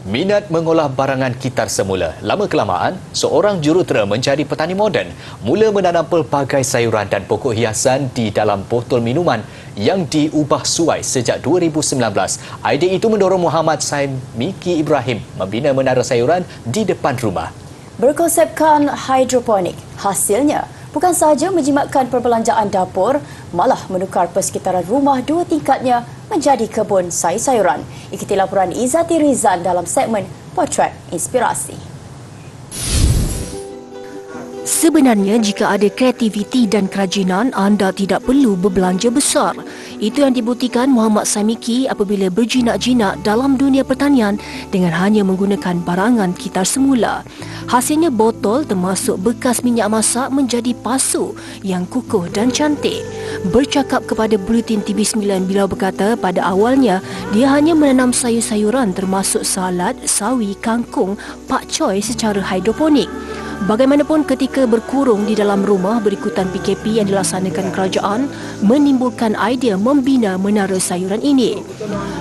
Minat mengolah barangan kitar semula. Lama kelamaan, seorang jurutera menjadi petani moden mula menanam pelbagai sayuran dan pokok hiasan di dalam botol minuman yang diubah suai sejak 2019. Idea itu mendorong Muhammad Saimiki Ibrahim membina menara sayuran di depan rumah. Berkonsepkan hidroponik, hasilnya bukan sahaja menjimatkan perbelanjaan dapur, malah menukar persekitaran rumah 2 tingkatnya menjadi kebun sayur-sayuran. Ikuti laporan Izzati Rizan dalam segmen Potret Inspirasi. Sebenarnya, jika ada kreativiti dan kerajinan, anda tidak perlu berbelanja besar. Itu yang dibuktikan Muhammad Saimiki apabila berjinak-jinak dalam dunia pertanian dengan hanya menggunakan barangan kitar semula. Hasilnya botol termasuk bekas minyak masak menjadi pasu yang kukuh dan cantik. Bercakap kepada Buletin TV9, beliau berkata pada awalnya dia hanya menanam sayur-sayuran termasuk salad, sawi, kangkung, pakcoy secara hidroponik. Bagaimanapun ketika berkurung di dalam rumah berikutan PKP yang dilaksanakan kerajaan menimbulkan idea membina menara sayuran ini.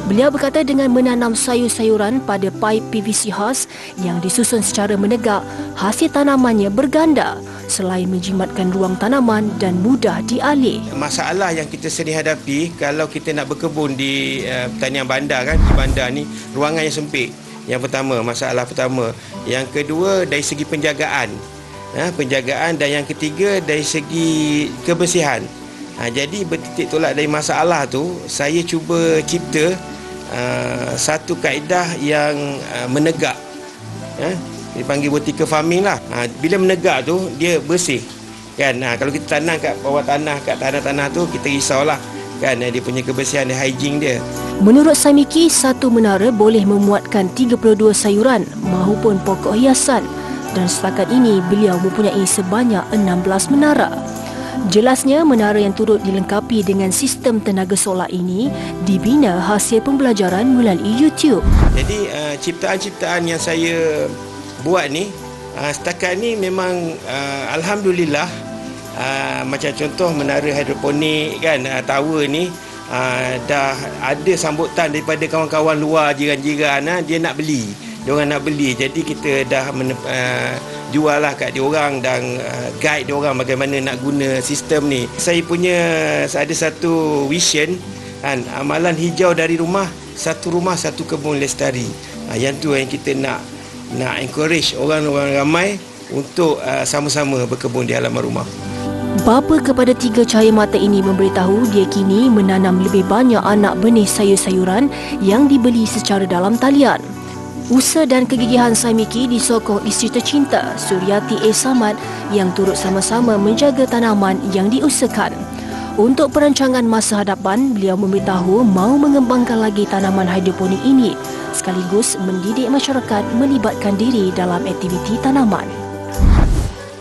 Beliau berkata dengan menanam sayur-sayuran pada paip PVC khas yang disusun secara menegak, hasil tanamannya berganda selain menjimatkan ruang tanaman dan mudah dialih. Masalah yang kita sering hadapi kalau kita nak berkebun di pertanian bandar kan, di bandar ni ruangan yang sempit. Yang pertama, masalah pertama. Yang kedua, dari segi penjagaan. Penjagaan, dan yang ketiga dari segi kebersihan. Jadi bertitik tolak dari masalah tu, saya cuba cipta satu kaedah yang menegak. Dipanggil vertical farming lah. Bila menegak tu, dia bersih. Kan? Kalau kita tanam kat bawah tanah, kat tanah-tanah tu, kita risaulah. Kan? Dia punya kebersihan, dia hygiene dia. Menurut Saimiki, satu menara boleh memuatkan 32 sayuran mahupun pokok hiasan dan setakat ini beliau mempunyai sebanyak 16 menara. Jelasnya, menara yang turut dilengkapi dengan sistem tenaga solar ini dibina hasil pembelajaran melalui YouTube. Jadi ciptaan-ciptaan yang saya buat ni setakat ni memang alhamdulillah, macam contoh menara hidroponik kan, tower ni dah ada sambutan daripada kawan-kawan luar, jiran-jiran, dia nak beli. Diorang nak beli. Jadi kita dah jual lah kat diorang dan guide diorang bagaimana nak guna sistem ni. Saya punya ada satu vision kan, amalan hijau dari rumah, satu rumah satu kebun lestari. Yang tu yang kita nak encourage orang-orang ramai untuk sama-sama berkebun di halaman rumah. Bapa kepada 3 cahaya mata ini memberitahu dia kini menanam lebih banyak anak benih sayur-sayuran yang dibeli secara dalam talian. Usaha dan kegigihan Saimiki disokong isteri tercinta Suryati A. Samad yang turut sama-sama menjaga tanaman yang diusahakan. Untuk perancangan masa hadapan, beliau memberitahu mahu mengembangkan lagi tanaman hidroponik ini sekaligus mendidik masyarakat melibatkan diri dalam aktiviti tanaman.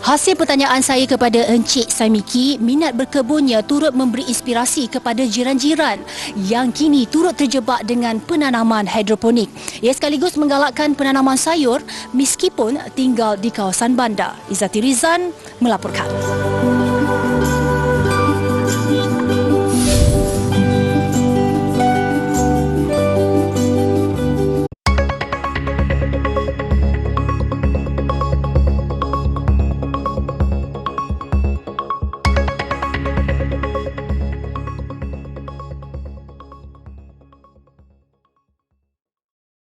Hasil pertanyaan saya kepada Encik Saimiki, minat berkebunnya turut memberi inspirasi kepada jiran-jiran yang kini turut terjebak dengan penanaman hidroponik. Ia sekaligus menggalakkan penanaman sayur meskipun tinggal di kawasan bandar. Izzati Rizan melaporkan.